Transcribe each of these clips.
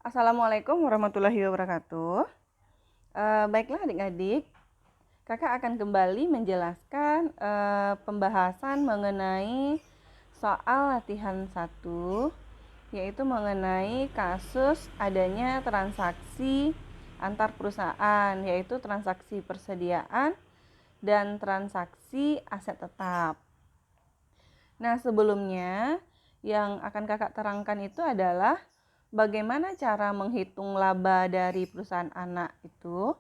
Assalamualaikum warahmatullahi wabarakatuh. Baiklah adik-adik, kakak akan kembali menjelaskan pembahasan mengenai soal latihan 1, yaitu mengenai kasus adanya transaksi antar perusahaan, yaitu transaksi persediaan dan transaksi aset tetap. Nah, sebelumnya yang akan kakak terangkan itu adalah bagaimana cara menghitung laba dari perusahaan anak itu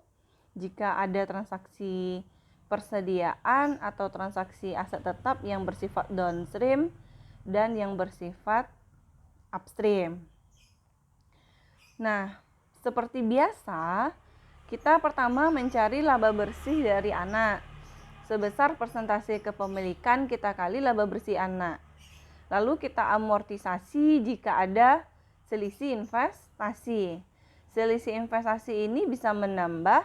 jika ada transaksi persediaan atau transaksi aset tetap yang bersifat downstream dan yang bersifat upstream. Nah, seperti biasa, kita pertama mencari laba bersih dari anak sebesar persentase kepemilikan kita kali laba bersih anak. Lalu kita amortisasi jika ada selisih investasi. Selisih investasi ini bisa menambah,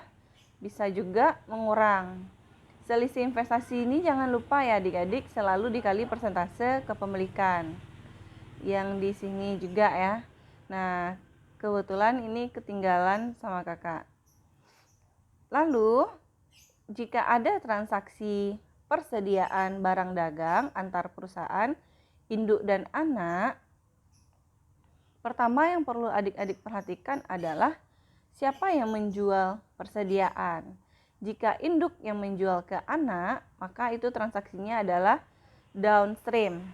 bisa juga mengurang. Selisih investasi ini jangan lupa ya adik-adik, selalu dikali persentase kepemilikan. Yang di sini juga ya. Nah, kebetulan ini ketinggalan sama kakak. Lalu, jika ada transaksi persediaan barang dagang antar perusahaan, induk dan anak, pertama yang perlu adik-adik perhatikan adalah siapa yang menjual persediaan. Jika induk yang menjual ke anak, maka itu transaksinya adalah downstream.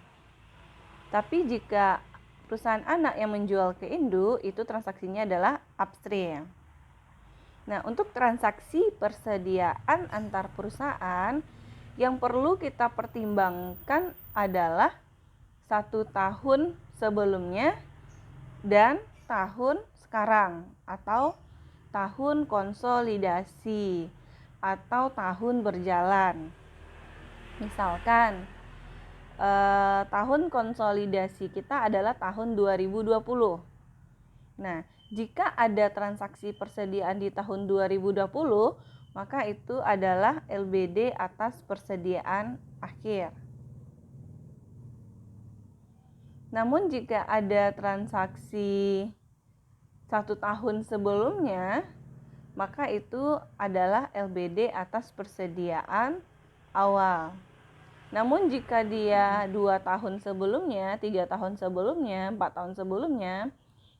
Tapi jika perusahaan anak yang menjual ke induk, itu transaksinya adalah upstream. Nah, untuk transaksi persediaan antar perusahaan, yang perlu kita pertimbangkan adalah 1 tahun sebelumnya dan tahun sekarang atau tahun konsolidasi atau tahun berjalan. Misalkan tahun konsolidasi kita adalah tahun 2020. Nah, jika ada transaksi persediaan di tahun 2020, maka itu adalah LBD atas persediaan akhir. Namun jika ada transaksi 1 tahun sebelumnya, maka itu adalah LBD atas persediaan awal. Namun jika dia 2 tahun sebelumnya, 3 tahun sebelumnya, 4 tahun sebelumnya,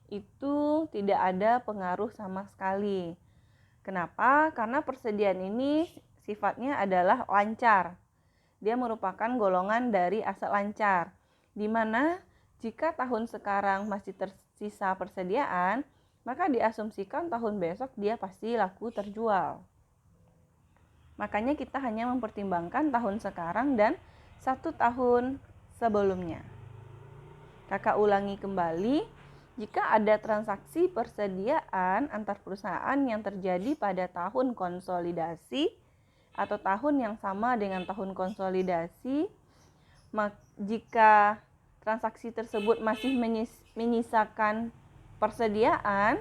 itu tidak ada pengaruh sama sekali. Kenapa? Karena persediaan ini sifatnya adalah lancar. Dia merupakan golongan dari aset lancar, di mana jika tahun sekarang masih tersisa persediaan, maka diasumsikan tahun besok dia pasti laku terjual. Makanya kita hanya mempertimbangkan tahun sekarang dan 1 tahun sebelumnya. Kakak ulangi kembali, jika ada transaksi persediaan antar perusahaan yang terjadi pada tahun konsolidasi atau tahun yang sama dengan tahun konsolidasi, jika transaksi tersebut masih menyisakan persediaan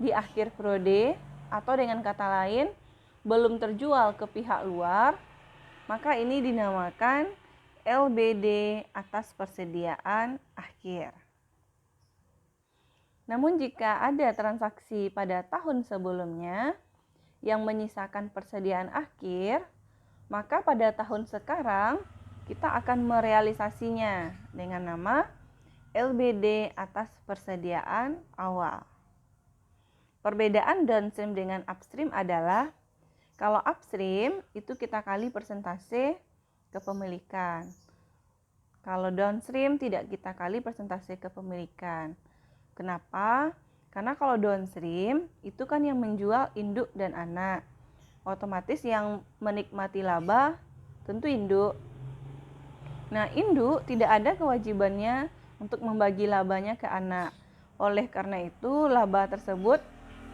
di akhir periode atau dengan kata lain belum terjual ke pihak luar, maka ini dinamakan LBD atas persediaan akhir. Namun jika ada transaksi pada tahun sebelumnya yang menyisakan persediaan akhir, maka pada tahun sekarang kita akan merealisasinya dengan nama LBD atas persediaan awal. Perbedaan downstream dengan upstream adalah kalau upstream itu kita kali persentase kepemilikan. Kalau downstream tidak kita kali persentase kepemilikan. Kenapa? Karena kalau downstream itu kan yang menjual induk dan anak. Otomatis yang menikmati laba tentu induk. Nah, induk tidak ada kewajibannya untuk membagi labanya ke anak. Oleh karena itu, laba tersebut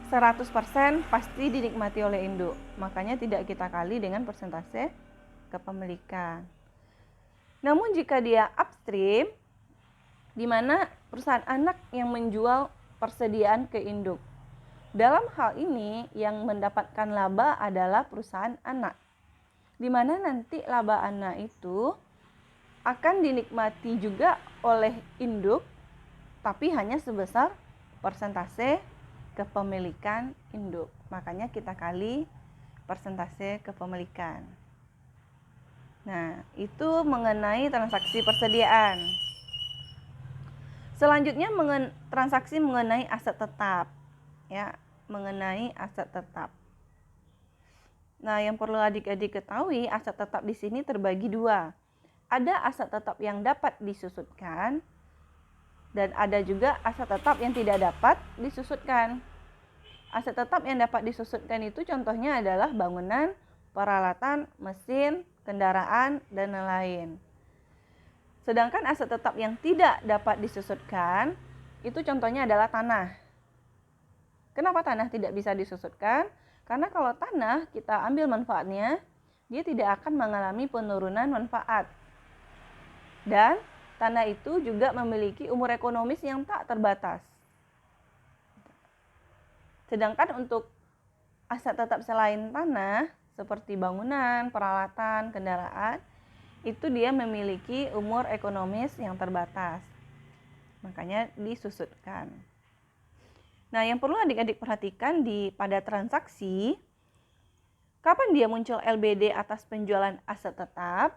100% pasti dinikmati oleh induk. Makanya tidak kita kali dengan persentase kepemilikan. Namun jika dia upstream, di mana perusahaan anak yang menjual persediaan ke induk. Dalam hal ini yang mendapatkan laba adalah perusahaan anak, di mana nanti laba anak itu akan dinikmati juga oleh induk, tapi hanya sebesar persentase kepemilikan induk. Makanya kita kali persentase kepemilikan. Nah, itu mengenai transaksi persediaan. Selanjutnya transaksi mengenai aset tetap. Ya, mengenai aset tetap. Nah, yang perlu adik-adik ketahui, aset tetap di sini terbagi dua. Ada aset tetap yang dapat disusutkan, dan ada juga aset tetap yang tidak dapat disusutkan. Aset tetap yang dapat disusutkan itu contohnya adalah bangunan, peralatan, mesin, kendaraan, dan lain-lain. Sedangkan aset tetap yang tidak dapat disusutkan, itu contohnya adalah tanah. Kenapa tanah tidak bisa disusutkan? Karena kalau tanah kita ambil manfaatnya, dia tidak akan mengalami penurunan manfaat. Dan tanah itu juga memiliki umur ekonomis yang tak terbatas. Sedangkan untuk aset tetap selain tanah, seperti bangunan, peralatan, kendaraan, itu dia memiliki umur ekonomis yang terbatas. Makanya disusutkan. Nah, yang perlu adik-adik perhatikan pada transaksi, kapan dia muncul LBD atas penjualan aset tetap?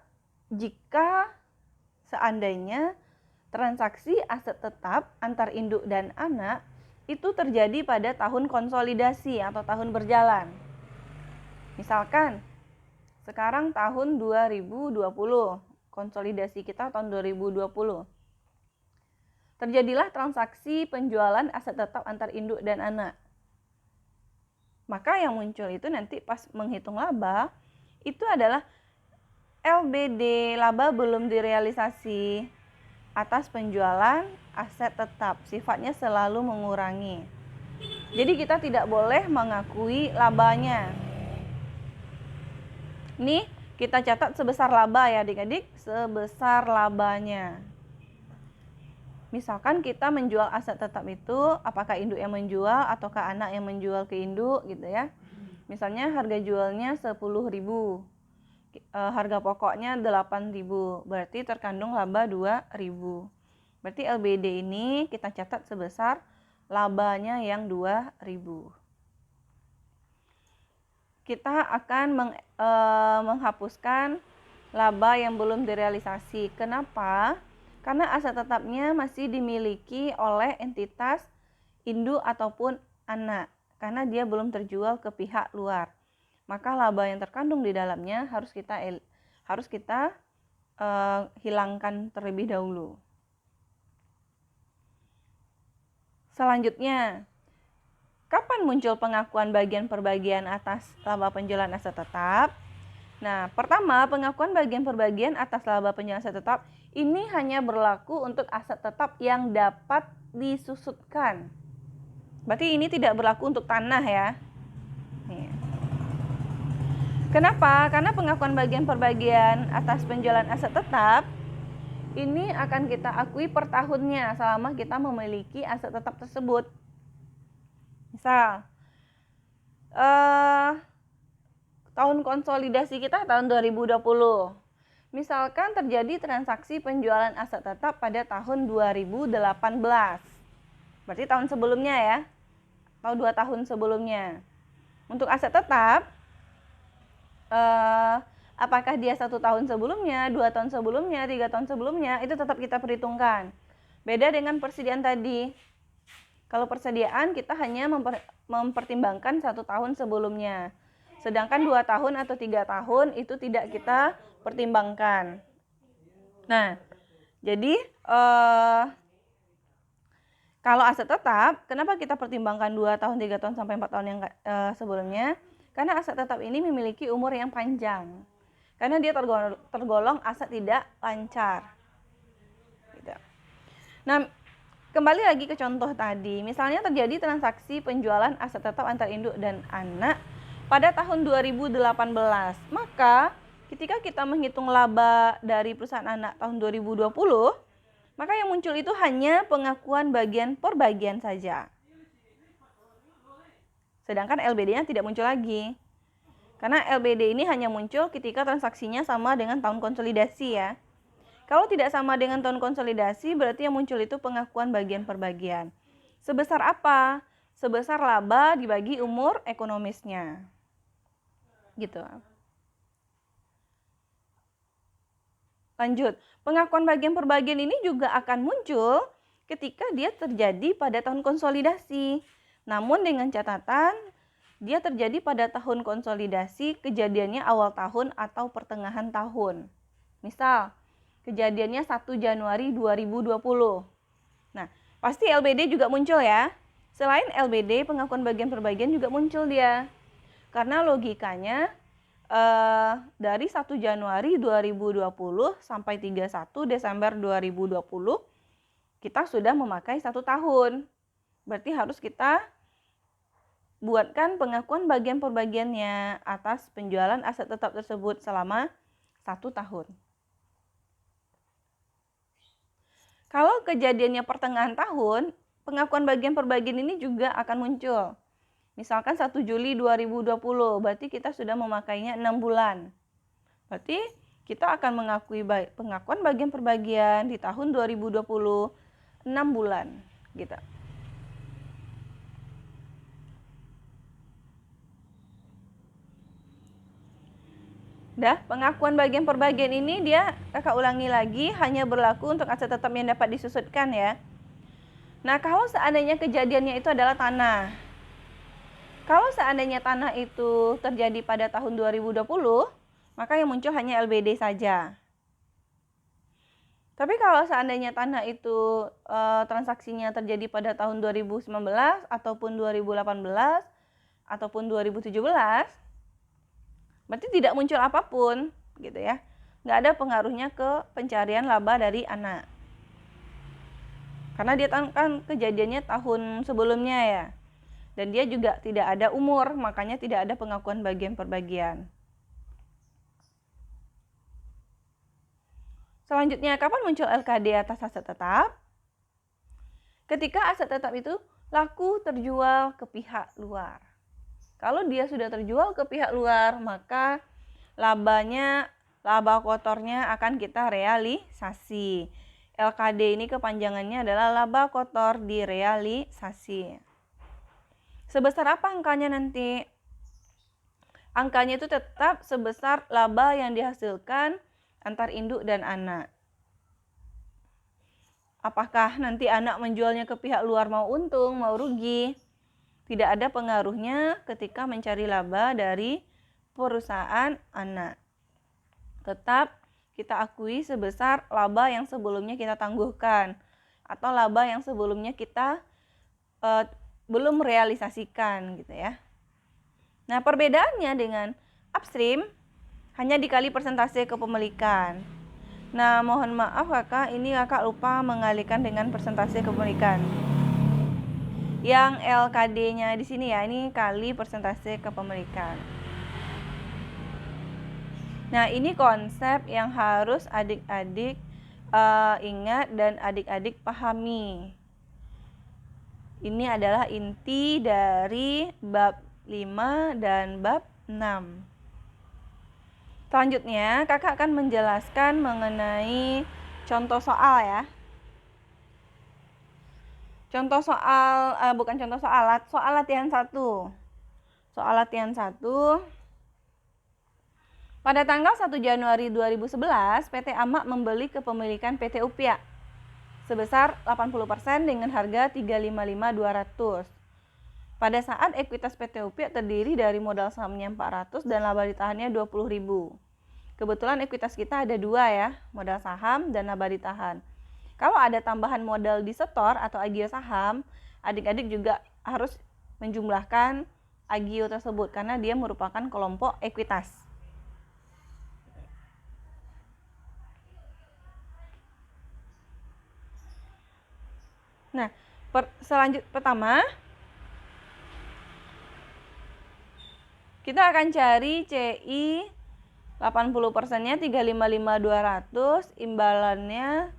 Jika seandainya transaksi aset tetap antar induk dan anak itu terjadi pada tahun konsolidasi atau tahun berjalan. Misalkan, sekarang tahun 2020, konsolidasi kita tahun 2020. Terjadilah transaksi penjualan aset tetap antar induk dan anak. Maka yang muncul itu nanti pas menghitung laba, itu adalah LBD, laba belum direalisasi atas penjualan aset tetap. Sifatnya selalu mengurangi. Jadi kita tidak boleh mengakui labanya. Ini kita catat sebesar laba ya adik-adik, sebesar labanya. Misalkan kita menjual aset tetap itu, apakah induk yang menjual ataukah anak yang menjual ke induk gitu ya. Misalnya harga jualnya 10.000, harga pokoknya 8.000, berarti terkandung laba 2.000. Berarti LBD ini kita catat sebesar labanya yang 2.000. Kita akan menghapuskan laba yang belum direalisasi. Kenapa? Karena aset tetapnya masih dimiliki oleh entitas induk ataupun anak, karena dia belum terjual ke pihak luar. Maka laba yang terkandung di dalamnya harus kita hilangkan terlebih dahulu. Selanjutnya, kapan muncul pengakuan bagian perbagian atas laba penjualan aset tetap? Nah, pertama, pengakuan bagian perbagian atas laba penjualan aset tetap ini hanya berlaku untuk aset tetap yang dapat disusutkan. Berarti ini tidak berlaku untuk tanah ya. Nih. Kenapa? Karena pengakuan bagian perbagian atas penjualan aset tetap ini akan kita akui per tahunnya selama kita memiliki aset tetap tersebut. Misal, tahun konsolidasi kita tahun 2020. Misalkan terjadi transaksi penjualan aset tetap pada tahun 2018. Berarti tahun sebelumnya ya, atau 2 tahun sebelumnya. Untuk aset tetap, apakah dia 1 tahun sebelumnya, 2 tahun sebelumnya, 3 tahun sebelumnya, itu tetap kita perhitungkan. Beda dengan persediaan tadi. Kalau persediaan kita hanya mempertimbangkan 1 tahun sebelumnya. Sedangkan 2 tahun atau 3 tahun itu tidak kita pertimbangkan. Nah, jadi kalau aset tetap, kenapa kita pertimbangkan 2 tahun, 3 tahun, sampai 4 tahun yang sebelumnya? Karena aset tetap ini memiliki umur yang panjang. Karena dia tergolong aset tidak lancar. Gitu. Nah, kembali lagi ke contoh tadi. Misalnya terjadi transaksi penjualan aset tetap antar induk dan anak pada tahun 2018. Maka ketika kita menghitung laba dari perusahaan anak tahun 2020, maka yang muncul itu hanya pengakuan bagian per bagian saja. Sedangkan LBD-nya tidak muncul lagi. Karena LBD ini hanya muncul ketika transaksinya sama dengan tahun konsolidasi ya. Kalau tidak sama dengan tahun konsolidasi, berarti yang muncul itu pengakuan bagian per bagian. Sebesar apa? Sebesar laba dibagi umur ekonomisnya. Gitu. Lanjut, pengakuan bagian per bagian ini juga akan muncul ketika dia terjadi pada tahun konsolidasi. Namun dengan catatan, dia terjadi pada tahun konsolidasi, kejadiannya awal tahun atau pertengahan tahun. Misal, kejadiannya 1 Januari 2020. Nah, pasti LBD juga muncul ya. Selain LBD, pengakuan bagian per bagian juga muncul dia. Karena logikanya, dari 1 Januari 2020 sampai 31 Desember 2020 kita sudah memakai 1 tahun. Berarti harus kita buatkan pengakuan bagian per bagiannya atas penjualan aset tetap tersebut selama 1 tahun. Kalau kejadiannya pertengahan tahun, pengakuan bagian per bagian ini juga akan muncul. Misalkan 1 Juli 2020, berarti kita sudah memakainya 6 bulan. Berarti kita akan mengakui pengakuan bagian per bagian di tahun 2020 6 bulan gitu. Pengakuan bagian per bagian ini dia kakak ulangi lagi hanya berlaku untuk aset tetap yang dapat disusutkan ya. Nah, kalau seandainya kejadiannya itu adalah tanah. Kalau seandainya tanah itu terjadi pada tahun 2020, maka yang muncul hanya LBD saja. Tapi kalau seandainya tanah itu transaksinya terjadi pada tahun 2019 ataupun 2018 ataupun 2017, berarti tidak muncul apapun gitu ya. Nggak ada pengaruhnya ke pencarian laba dari anak. Karena dia kan kejadiannya tahun sebelumnya ya. Dan dia juga tidak ada umur, makanya tidak ada pengakuan bagian per bagian. Selanjutnya, kapan muncul LKD atas aset tetap? Ketika aset tetap itu laku terjual ke pihak luar. Kalau dia sudah terjual ke pihak luar, maka laba kotornya akan kita realisasi. LKD ini kepanjangannya adalah laba kotor direalisasi. Sebesar apa angkanya nanti? Angkanya itu tetap sebesar laba yang dihasilkan antar induk dan anak. Apakah nanti anak menjualnya ke pihak luar mau untung, mau rugi? Tidak ada pengaruhnya ketika mencari laba dari perusahaan anak. Tetap kita akui sebesar laba yang sebelumnya kita tangguhkan atau laba yang sebelumnya kita belum realisasikan gitu ya. Nah, perbedaannya dengan upstream hanya dikali persentase kepemilikan. Nah, mohon maaf kakak, ini kakak lupa mengalihkan dengan persentase kepemilikan. Yang LKD-nya di sini ya, ini kali persentase kepemilikan. Nah, ini konsep yang harus adik-adik ingat dan adik-adik pahami. Ini adalah inti dari bab 5 dan bab 6. Selanjutnya, kakak akan menjelaskan mengenai contoh soal ya. Contoh soal, bukan contoh soal, soal latihan 1. Soal latihan 1. Pada tanggal 1 Januari 2011, PT AMAK membeli kepemilikan PT UPIA sebesar 80% dengan harga 355.200. Pada saat ekuitas PT UPIA terdiri dari modal sahamnya 400 dan laba ditahannya 20.000. Kebetulan ekuitas kita ada 2 ya, modal saham dan laba ditahan. Kalau ada tambahan modal di setor atau agio saham, adik-adik juga harus menjumlahkan agio tersebut karena dia merupakan kelompok ekuitas. Nah, pertama kita akan cari CI 80%-nya 355.200, imbalannya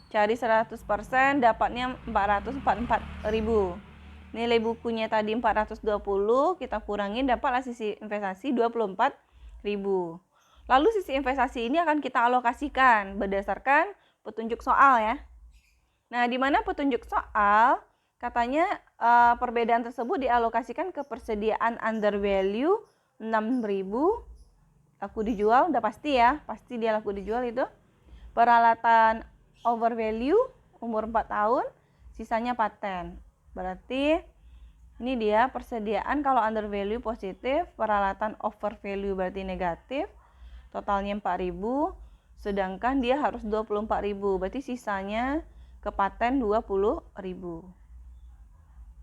cari 100%, dapatnya 444.000. Nilai bukunya tadi 420, kita kurangin dapatlah sisi investasi 24.000. Lalu sisi investasi ini akan kita alokasikan berdasarkan petunjuk soal ya. Nah, di mana petunjuk soal Katanya perbedaan tersebut dialokasikan ke persediaan under value 6.000, laku dijual, udah pasti ya, pasti dia laku dijual itu. Peralatan over value umur 4 tahun, sisanya paten. Berarti ini dia persediaan kalau under value positif, peralatan over value berarti negatif. Totalnya 4.000, sedangkan dia harus 24.000, berarti sisanya ke paten 20.000.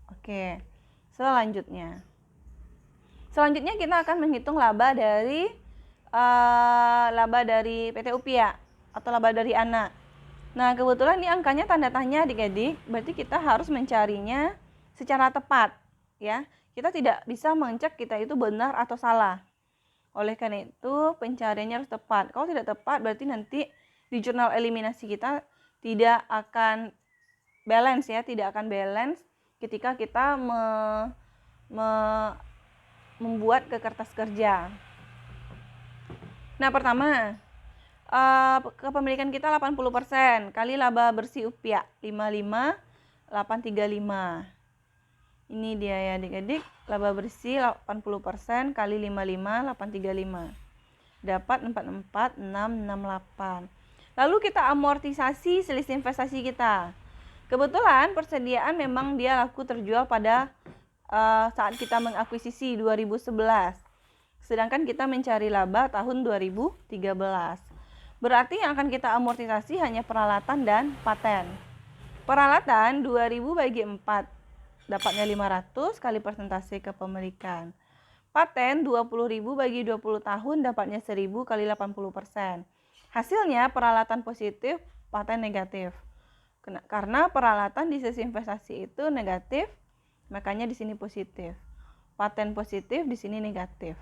Oke, selanjutnya kita akan menghitung laba dari PT Upia atau laba dari anak. Nah, kebetulan ini angkanya tanda tanya adik-adik, berarti kita harus mencarinya secara tepat, ya. Kita tidak bisa mengecek kita itu benar atau salah. Oleh karena itu, pencariannya harus tepat. Kalau tidak tepat, berarti nanti di jurnal eliminasi kita tidak akan balance ya, tidak akan balance ketika kita membuat ke kertas kerja. Nah, pertama, kepemilikan kita 80% kali laba bersih Upia 55.835. Ini dia ya adik-adik, laba bersih 80% kali 55.835. Dapat 44.668. Lalu kita amortisasi selisih investasi kita. Kebetulan persediaan memang dia laku terjual pada saat kita mengakuisisi 2011. Sedangkan kita mencari laba tahun 2013. Berarti yang akan kita amortisasi hanya peralatan dan paten. Peralatan 2.000 bagi 4. Dapatnya 500 kali persentase kepemilikan. Paten 20.000 bagi 20 tahun dapatnya 1.000 kali 80%. Hasilnya peralatan positif, paten negatif. Karena peralatan di sisi investasi itu negatif, makanya di sini positif. Paten positif, di sini negatif.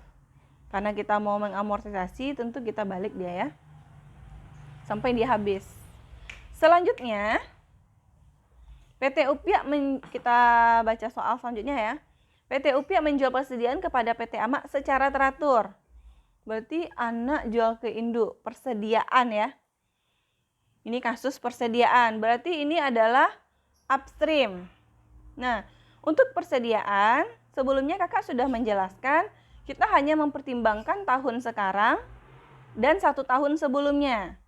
Karena kita mau mengamortisasi, tentu kita balik dia ya, sampai dia habis. Selanjutnya, PT Upia, kita baca soal selanjutnya ya. PT Upia menjual persediaan kepada PT Ama secara teratur. Berarti anak jual ke induk, persediaan ya. Ini kasus persediaan, berarti ini adalah upstream. Nah, untuk persediaan, sebelumnya kakak sudah menjelaskan, kita hanya mempertimbangkan tahun sekarang dan 1 tahun sebelumnya.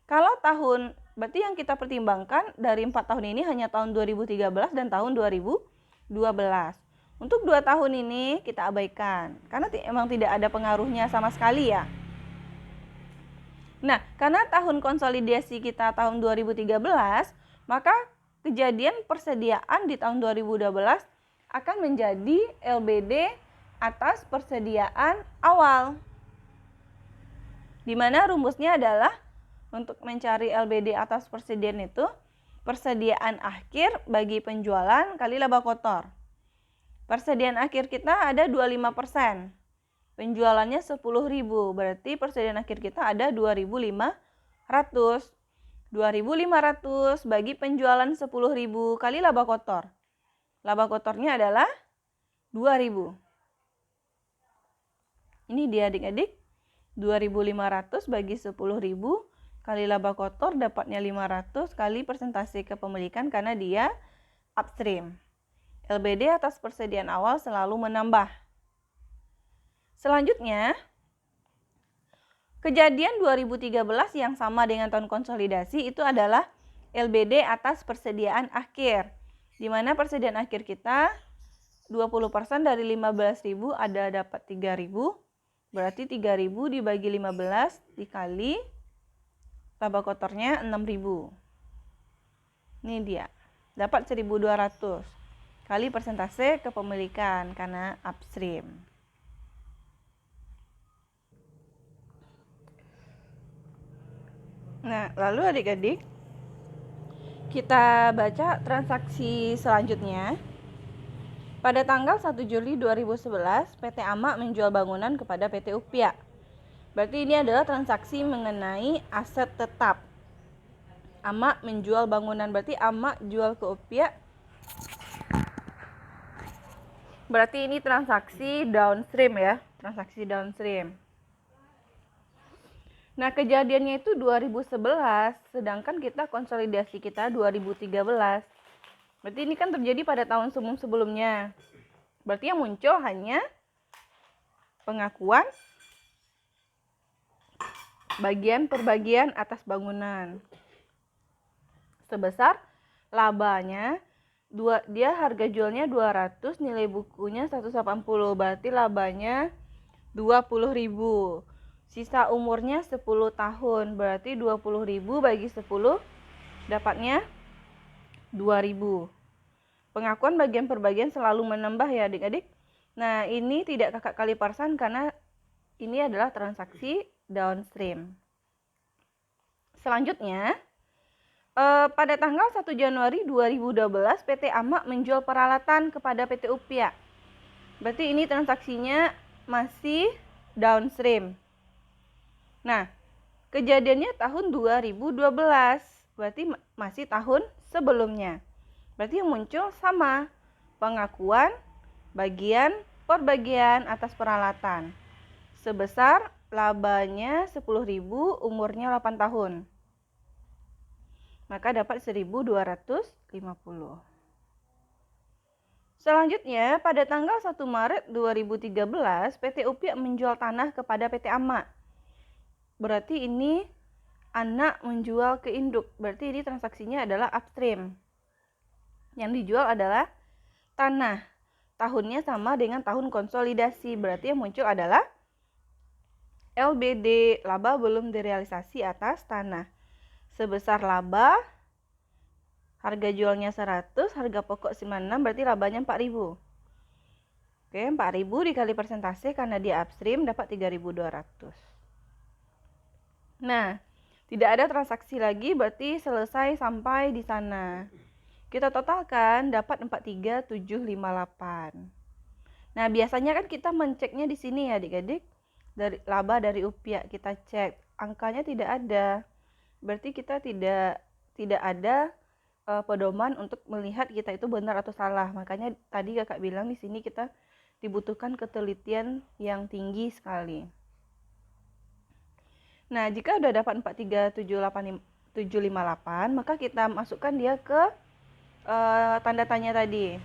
Kalau tahun, berarti yang kita pertimbangkan dari 4 tahun ini hanya tahun 2013 dan tahun 2012. Untuk 2 tahun ini kita abaikan, karena emang tidak ada pengaruhnya sama sekali ya. Nah, karena tahun konsolidasi kita tahun 2013, maka kejadian persediaan di tahun 2012 akan menjadi LBD atas persediaan awal. Di mana rumusnya adalah untuk mencari LBD atas persediaan itu, persediaan akhir bagi penjualan kali laba kotor. Persediaan akhir kita ada 25%. Penjualannya 10.000, berarti persediaan akhir kita ada 2.500. 2.500 bagi penjualan 10.000 kali laba kotor. Laba kotornya adalah 2.000. Ini dia adik-adik, 2.500 bagi 10.000 kali laba kotor dapatnya 500 kali persentase kepemilikan karena dia upstream. LBD atas persediaan awal selalu menambah. Selanjutnya, kejadian 2013 yang sama dengan tahun konsolidasi itu adalah LBD atas persediaan akhir. Di mana persediaan akhir kita 20% dari 15.000 ada dapat 3.000. Berarti 3.000 dibagi 15 dikali laba kotornya 6.000. Ini dia. Dapat 1.200 kali persentase kepemilikan karena upstream. Nah, lalu adik-adik, kita baca transaksi selanjutnya. Pada tanggal 1 Juli 2011, PT Ama menjual bangunan kepada PT Upia. Berarti ini adalah transaksi mengenai aset tetap. Ama menjual bangunan, berarti Ama jual ke Upia. Berarti ini transaksi downstream ya, transaksi downstream. Nah, kejadiannya itu 2011, sedangkan kita konsolidasi kita 2013. Berarti ini kan terjadi pada tahun sebelumnya. Berarti yang muncul hanya pengakuan bagian per bagian atas bangunan. Sebesar labanya, dia harga jualnya 200, nilai bukunya 180. Berarti labanya 20.000. Sisa umurnya 10 tahun. Berarti 20.000 bagi 10 dapatnya 2.000. Pengakuan bagian per bagian selalu menambah ya adik-adik. Nah, ini tidak kakak kali parsan karena ini adalah transaksi downstream. Selanjutnya, pada tanggal 1 Januari 2012 PT AMA menjual peralatan kepada PT UPIA. Berarti ini transaksinya masih downstream. Nah, kejadiannya tahun 2012. Berarti masih tahun sebelumnya. Berarti yang muncul sama, pengakuan bagian per bagian atas peralatan. Sebesar labanya 10.000, umurnya 8 tahun. Maka dapat 1.250. Selanjutnya, pada tanggal 1 Maret 2013, PT UPIA menjual tanah kepada PT AMA. Berarti ini anak menjual ke induk. Berarti ini transaksinya adalah upstream. Yang dijual adalah tanah. Tahunnya sama dengan tahun konsolidasi. Berarti yang muncul adalah LBD, laba belum direalisasi atas tanah. Sebesar laba, harga jualnya 100, harga pokok 96, berarti labanya 4.000. Oke, 4.000 dikali persentase karena dia upstream dapat 3.200. Nah, tidak ada transaksi lagi, berarti selesai sampai di sana. Kita totalkan dapat 43.758. Nah, biasanya kan kita menceknya di sini ya adik-adik. Dari laba dari UPIA kita cek, angkanya tidak ada. Berarti kita tidak ada pedoman untuk melihat kita itu benar atau salah. Makanya tadi kakak bilang di sini kita dibutuhkan ketelitian yang tinggi sekali. Nah, jika udah dapat 43.758, maka kita masukkan dia ke tanda tanya tadi.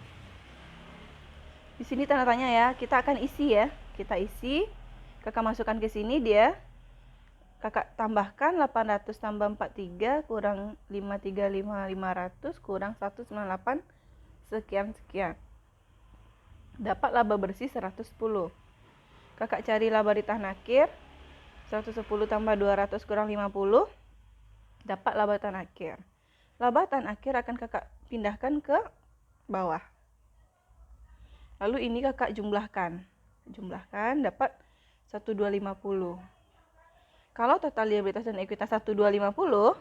Di sini tanda tanya ya, kita akan isi ya. Kita isi, kakak masukkan ke sini dia. Kakak tambahkan 800 tambah 43 kurang 535 kurang 198 sekian. Dapat laba bersih 110. Kakak cari laba di tahnakir. 110 tambah 200 kurang 50. Dapat laba tahnakir. Laba tahnakir akan kakak pindahkan ke bawah. Lalu ini kakak jumlahkan dapat 1250. Kalau total liabilitas dan ekuitas 1250,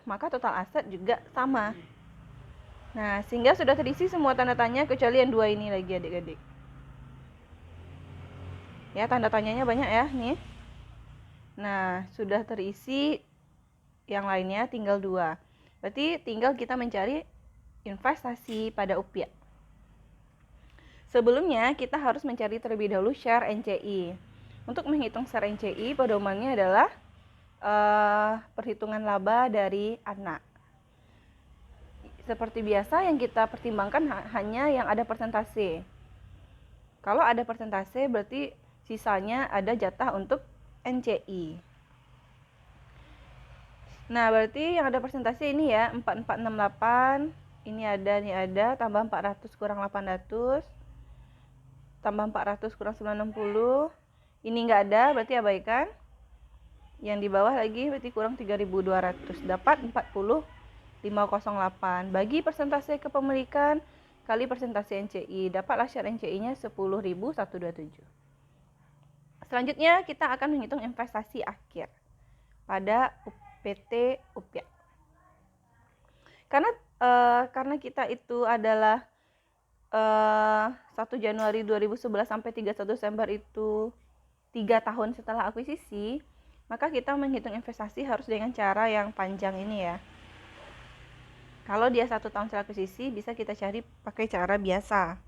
maka total aset juga sama. Nah, sehingga sudah terisi semua tanda tanya kecuali yang dua ini lagi adik-adik. Ya, tanda tanyanya banyak ya nih. Nah, sudah terisi, yang lainnya tinggal 2. Berarti tinggal kita mencari investasi pada UPIA. Sebelumnya kita harus mencari terlebih dahulu share NCI. Untuk menghitung share NCI, pedomannya adalah perhitungan laba dari anak. Seperti biasa yang kita pertimbangkan hanya yang ada persentase. Kalau ada persentase berarti sisanya ada jatah untuk NCI. Nah, berarti yang ada persentase ini ya, 4468, ini ada, tambah 400 kurang 800, tambah 400 kurang 960, ini enggak ada, berarti abaikan. Yang di bawah lagi berarti kurang 3.200, dapat 40.508. Bagi persentase kepemilikan kali persentase NCI, dapatlah share NCI-nya 10.127. Selanjutnya kita akan menghitung investasi akhir pada PT UPIA. Karena kita itu adalah 1 Januari 2011 sampai 31 Desember itu 3 tahun setelah akuisisi, maka kita menghitung investasi harus dengan cara yang panjang ini ya. Kalau dia 1 tahun setelah akuisisi, bisa kita cari pakai cara biasa.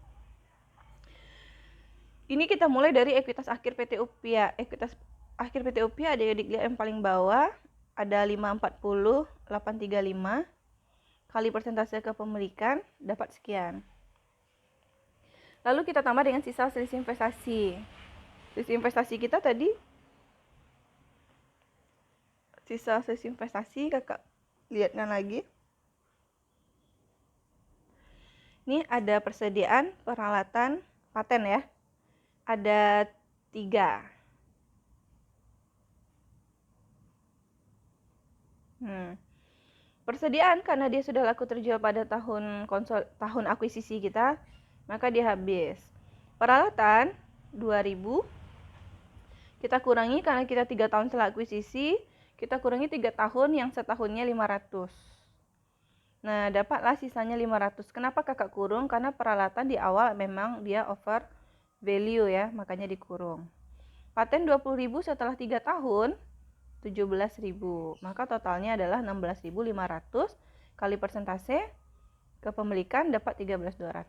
Ini kita mulai dari ekuitas akhir PT UPIA. Ekuitas akhir PT UPIA adik-adik lihat yang paling bawah ada 540, 835. kali persentase kepemilikan dapat sekian. Lalu kita tambah dengan sisa selisih investasi. Selisih investasi kita tadi, sisa selisih investasi kakak lihatkan lagi. Ini ada persediaan peralatan paten ya. Ada 3. Persediaan karena dia sudah laku terjual pada tahun akuisisi kita, maka dia habis. Peralatan 2000 kita kurangi karena kita 3 tahun setelah akuisisi, kita kurangi 3 tahun yang setahunnya 500. Nah, dapatlah sisanya 500. Kenapa kakak kurung? Karena peralatan di awal memang dia over value ya, makanya dikurung. Paten 20.000 setelah 3 tahun 17.000. Maka totalnya adalah 16.500 kali persentase kepemilikan dapat 13.200.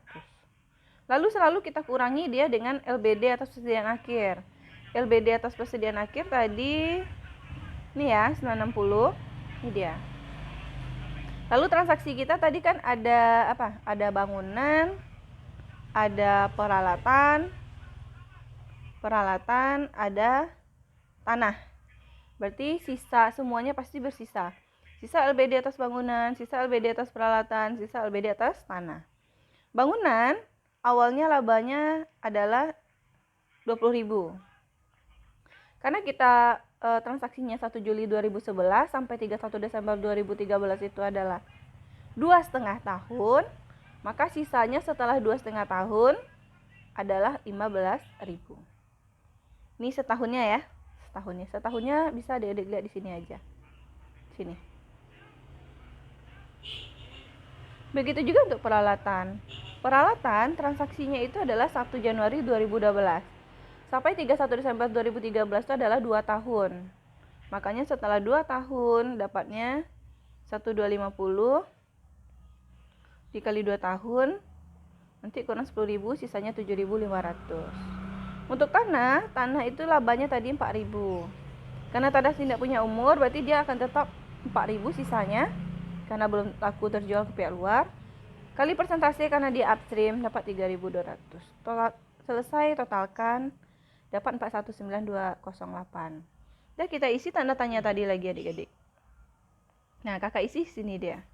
Lalu selalu kita kurangi dia dengan LBD atas persediaan akhir. LBD atas persediaan akhir tadi ini ya 960. Ini dia. Lalu transaksi kita tadi kan ada apa? Ada bangunan, ada peralatan, ada tanah. Berarti sisa semuanya pasti bersisa. Sisa LBD atas bangunan, sisa LBD atas peralatan, sisa LBD atas tanah. Bangunan awalnya labanya adalah 20.000. Karena kita transaksinya 1 Juli 2011 sampai 31 Desember 2013 itu adalah 2,5 tahun, maka sisanya setelah 2,5 tahun adalah 15.000. Ini setahunnya ya. Setahunnya bisa dilihat di sini aja. Sini. Begitu juga untuk peralatan. Peralatan transaksinya itu adalah 1 Januari 2012 sampai 31 Desember 2013 itu adalah 2 tahun. Makanya setelah 2 tahun dapatnya 1.250 dikali 2 tahun nanti kurang 10.000, sisanya 7.500. Untuk tanah itu labanya tadi 4.000. Karena tanah tidak punya umur, berarti dia akan tetap 4.000 sisanya karena belum laku terjual ke pihak luar. Kali persentase karena dia upstream dapat 3.200. Selesai totalkan dapat 419208. Dan kita isi tanda tanya tadi lagi adik-adik. Nah, kakak isi sini dia.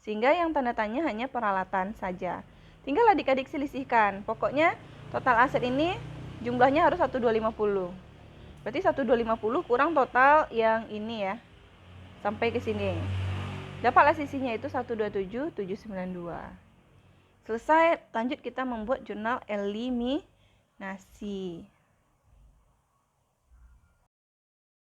Sehingga yang tanda tanya hanya peralatan saja. Tinggal adik-adik selisihkan. Pokoknya total aset ini jumlahnya harus 1.250. Berarti 1.250 kurang total yang ini ya. Sampai ke sini. Dapatlah sisinya itu 127.792. Selesai, lanjut kita membuat jurnal eliminasi.